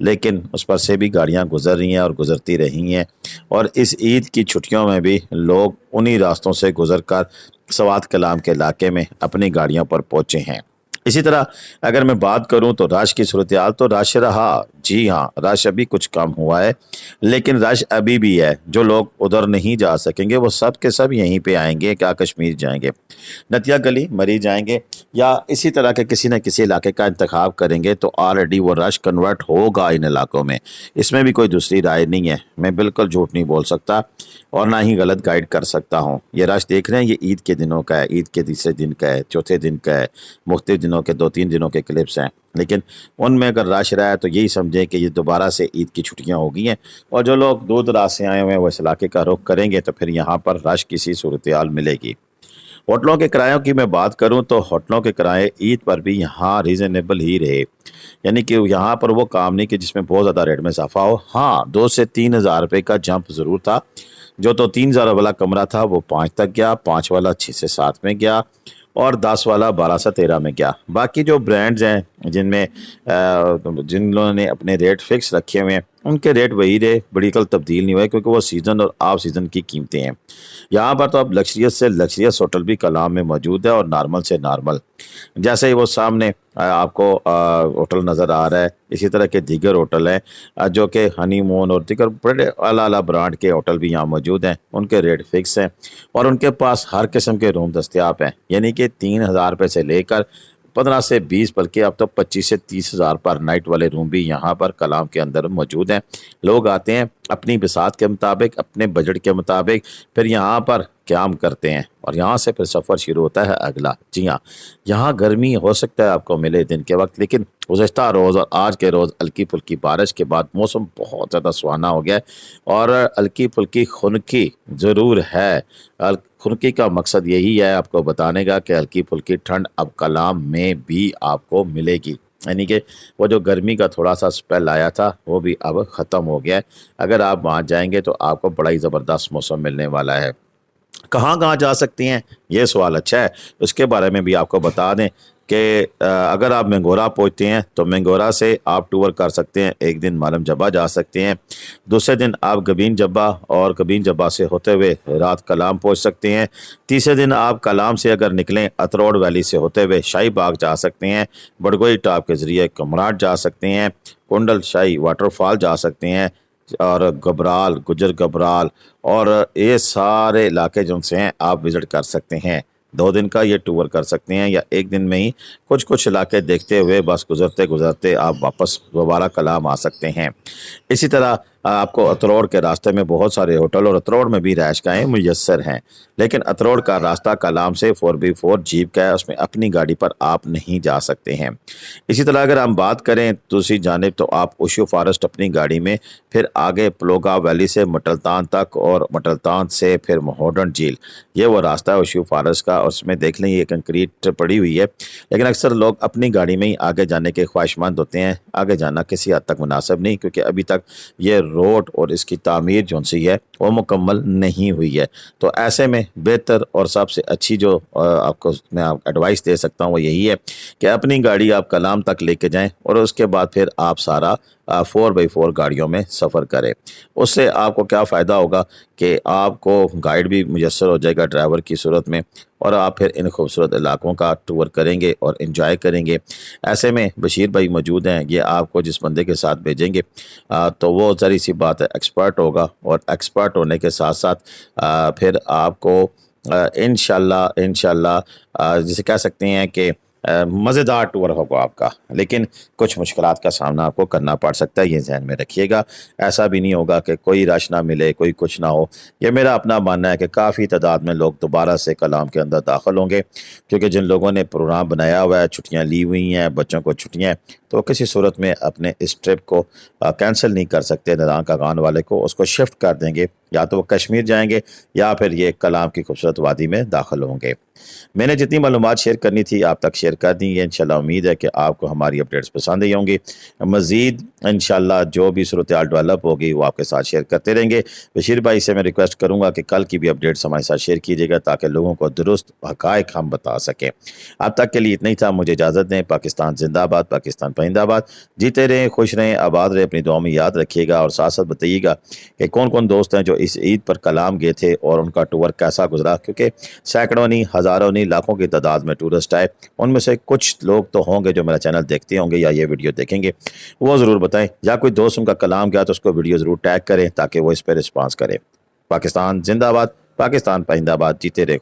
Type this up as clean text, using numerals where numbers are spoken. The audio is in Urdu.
لیکن اس پر سے بھی گاڑیاں گزر رہی ہیں اور گزرتی رہی ہیں، اور اس عید کی چھٹیوں میں بھی لوگ انہی راستوں سے گزر کر سوات کلام کے علاقے میں اپنی گاڑیوں پر پہنچے ہیں۔ اسی طرح اگر میں بات کروں تو رش کی صورتحال تو رش رہا، جی ہاں رش ابھی کچھ کم ہوا ہے، لیکن رش ابھی بھی ہے۔ جو لوگ ادھر نہیں جا سکیں گے وہ سب کے سب یہیں پہ آئیں گے، کیا کشمیر جائیں گے، نتیا گلی مری جائیں گے، یا اسی طرح کے کسی نہ کسی علاقے کا انتخاب کریں گے تو آلریڈی وہ رش کنورٹ ہوگا ان علاقوں میں۔ اس میں بھی کوئی دوسری رائے نہیں ہے، میں بالکل جھوٹ نہیں بول سکتا اور نہ ہی غلط گائیڈ کر سکتا ہوں۔ یہ رش دیکھ رہے ہیں، یہ عید کے دنوں کا ہے، عید کے تیسرے دن کا ہے، چوتھے دن کا ہے، مختلف دنوں کے 2-3 دنوں کے کلپس ہیں، لیکن ان میں اگر رش رہا ہے تو یہی سمجھیں کہ یہ دوبارہ سے عید کی چھٹیاں ہو گئی ہیں، اور جو لوگ دور دراز سے آئے ہوئے ہیں وہ اس علاقے کا رخ کریں گے تو پھر یہاں پر رش کسی صورتحال ملے گی۔ ہوٹلوں کے کرایوں کی میں بات کروں تو ہوٹلوں کے کرائے عید پر بھی یہاں ریزنیبل ہی رہے، یعنی کہ یہاں پر وہ کام نہیں کہ جس میں بہت زیادہ ریٹ میں اضافہ ہو۔ ہاں 2 سے 3 ہزار روپے کا جمپ ضرور تھا، جو تو 3 ہزار والا کمرہ تھا وہ 5 تک گیا، 5 والا 6 سے 7 میں گیا، اور 10 والا 12 سے 13 میں گیا۔ باقی جو برانڈز ہیں جن لوگوں نے اپنے ریٹ فکس رکھے ہوئے ہیں ان کے ریٹ وہی رہے، بڑی کل تبدیل نہیں ہوئے، کیونکہ وہ سیزن اور آف سیزن کی قیمتیں ہیں۔ یہاں پر تو اب لگژریس سے لگژریس ہوٹل بھی کلام میں موجود ہے، اور نارمل سے نارمل، جیسے ہی وہ سامنے آپ کو ہوٹل نظر آ رہا ہے، اسی طرح کے دیگر ہوٹل ہیں جو کہ ہنی مون اور دیگر بڑے اعلیٰ اعلیٰ برانڈ کے ہوٹل بھی یہاں موجود ہیں، ان کے ریٹ فکس ہیں، اور ان کے پاس ہر قسم کے روم دستیاب ہیں، یعنی کہ 3,000 روپے سے لے کر 15 سے 20 بلکہ اب تو 25 سے 30 ہزار پر نائٹ والے روم بھی یہاں پر کلام کے اندر موجود ہیں۔ لوگ آتے ہیں اپنی بساط کے مطابق، اپنے بجٹ کے مطابق، پھر یہاں پر قیام کرتے ہیں، اور یہاں سے پھر سفر شروع ہوتا ہے اگلا۔ جی ہاں، یہاں گرمی ہو سکتا ہے آپ کو ملے دن کے وقت، لیکن گزشتہ روز اور آج کے روز ہلکی پھلکی بارش کے بعد موسم بہت زیادہ سہانا ہو گیا ہے، اور ہلکی پھلکی خنکی ضرور ہے۔ خنکی کا مقصد یہی ہے آپ کو بتانے کا کہ ہلکی پھلکی ٹھنڈ اب کلام میں بھی آپ کو ملے گی، یعنی کہ وہ جو گرمی کا تھوڑا سا سپیل آیا تھا وہ بھی اب ختم ہو گیا ہے۔ اگر آپ وہاں جائیں گے تو آپ کو بڑا ہی زبردست موسم ملنے والا ہے۔ کہاں کہاں جا سکتی ہیں یہ سوال اچھا ہے، اس کے بارے میں بھی آپ کو بتا دیں کہ اگر آپ مینگورہ پہنچتے ہیں تو مینگورہ سے آپ ٹور کر سکتے ہیں، ایک دن مالم جبہ جا سکتے ہیں، دوسرے دن آپ گبین جبہ، اور گبین جبہ سے ہوتے ہوئے رات کلام پہنچ سکتے ہیں، تیسرے دن آپ کلام سے اگر نکلیں اتروڑ ویلی سے ہوتے ہوئے شاہی باغ جا سکتے ہیں، بڑگوئی ٹاپ کے ذریعے کمراٹ جا سکتے ہیں، کنڈل شاہی واٹر فال جا سکتے ہیں، اور گبرال، گجر گبرال، اور یہ سارے علاقے جو سے ہیں آپ وزٹ کر سکتے ہیں۔ 2 دن کا یہ ٹور کر سکتے ہیں، یا ایک دن میں ہی کچھ علاقے دیکھتے ہوئے بس گزرتے آپ واپس دوبارہ کلام آ سکتے ہیں۔ اسی طرح آپ کو اتروڑ کے راستے میں بہت سارے ہوٹل اور اتروڑ میں بھی رہائش گاہیں میسر ہیں، لیکن اتروڑ کا راستہ کلام سے 4x4 جیپ کا ہے، اس میں اپنی گاڑی پر آپ نہیں جا سکتے ہیں۔ اسی طرح اگر ہم بات کریں دوسری جانب تو آپ اوشیو فارسٹ اپنی گاڑی میں، پھر آگے پلوگا ویلی سے مٹلتان تک، اور مٹلتان سے پھر مہوڈن جھیل، یہ وہ راستہ ہے اوشیو فارسٹ کا، اس میں دیکھ لیں یہ کنکریٹ پڑی ہوئی ہے، لیکن اکثر لوگ اپنی گاڑی میں ہی آگے جانے کے خواہشمند ہوتے ہیں۔ آگے جانا کسی حد تک مناسب نہیں، کیونکہ ابھی تک یہ روڈ اور اس کی تعمیر جو سی ہے وہ مکمل نہیں ہوئی ہے، تو ایسے میں بہتر اور سب سے اچھی جو آپ کو میں ایڈوائس دے سکتا ہوں وہ یہی ہے کہ اپنی گاڑی آپ کلام تک لے کے جائیں، اور اس کے بعد پھر آپ سارا 4x4 گاڑیوں میں سفر کریں۔ اس سے آپ کو کیا فائدہ ہوگا کہ آپ کو گائیڈ بھی میسر ہو جائے گا ڈرائیور کی صورت میں، اور آپ پھر ان خوبصورت علاقوں کا ٹور کریں گے اور انجوائے کریں گے۔ ایسے میں بشیر بھائی موجود ہیں، یہ آپ کو جس بندے کے ساتھ بھیجیں گے تو وہ ذری سی بات ہے ایکسپرٹ ہوگا، اور ایکسپرٹ ہونے کے ساتھ ساتھ پھر آپ کو انشاءاللہ جسے کہہ سکتے ہیں کہ مزیدار ٹور ہوگا آپ کا، لیکن کچھ مشکلات کا سامنا آپ کو کرنا پڑ سکتا ہے، یہ ذہن میں رکھیے گا۔ ایسا بھی نہیں ہوگا کہ کوئی رش نہ ملے، کوئی کچھ نہ ہو۔ یہ میرا اپنا ماننا ہے کہ کافی تعداد میں لوگ دوبارہ سے کلام کے اندر داخل ہوں گے، کیونکہ جن لوگوں نے پروگرام بنایا ہوا ہے، چھٹیاں لی ہوئی ہیں، بچوں کو چھٹیاں ہیں، تو کسی صورت میں اپنے اس ٹرپ کو کینسل نہیں کر سکتے۔ نران کا گان والے کو اس کو شفٹ کر دیں گے یا تو وہ کشمیر جائیں گے یا پھر یہ کلام کی خوبصورت وادی میں داخل ہوں گے۔ میں نے جتنی معلومات شیئر کرنی تھی آپ تک شیئر کر دی ہے۔ انشاءاللہ امید ہے کہ آپ کو ہماری اپڈیٹس پسند ہی ہوں گی۔ مزید انشاءاللہ جو بھی صورتحال ڈیولپ ہوگی وہ آپ کے ساتھ شیئر کرتے رہیں گے۔ بشیر بھائی سے میں ریکویسٹ کروں گا کہ کل کی بھی اپڈیٹس ہمارے ساتھ شیئر کیجیے گا تاکہ لوگوں کو درست حقائق ہم بتا سکیں۔ اب تک کے لیے اتنا ہی تھا، مجھے اجازت دیں۔ پاکستان زندہ باد، پاکستان پائندہ باد۔ جیتے رہیں، خوش رہیں، آباد رہیں، اپنی دعاؤں میں یاد رکھیے گا، اور ساتھ ساتھ بتائیے گا کہ کون کون دوست ہیں جو اس عید پر کلام گئے تھے اور ان کا ٹور کیسا گزرا، کیونکہ سینکڑوں نہیں، ہزاروں نہیں، لاکھوں کی تعداد میں ٹورسٹ آئے۔ ان میں سے کچھ لوگ تو ہوں گے جو میرا چینل دیکھتے ہوں گے یا یہ ویڈیو دیکھیں گے، وہ ضرور بتائیں، یا کوئی دوست ان کا کلام گیا تو اس کو ویڈیو ضرور ٹیگ کریں تاکہ وہ اس پہ رسپانس کرے۔ پاکستان زندہ باد، پاکستان پائندہ باد، جیتے رہے۔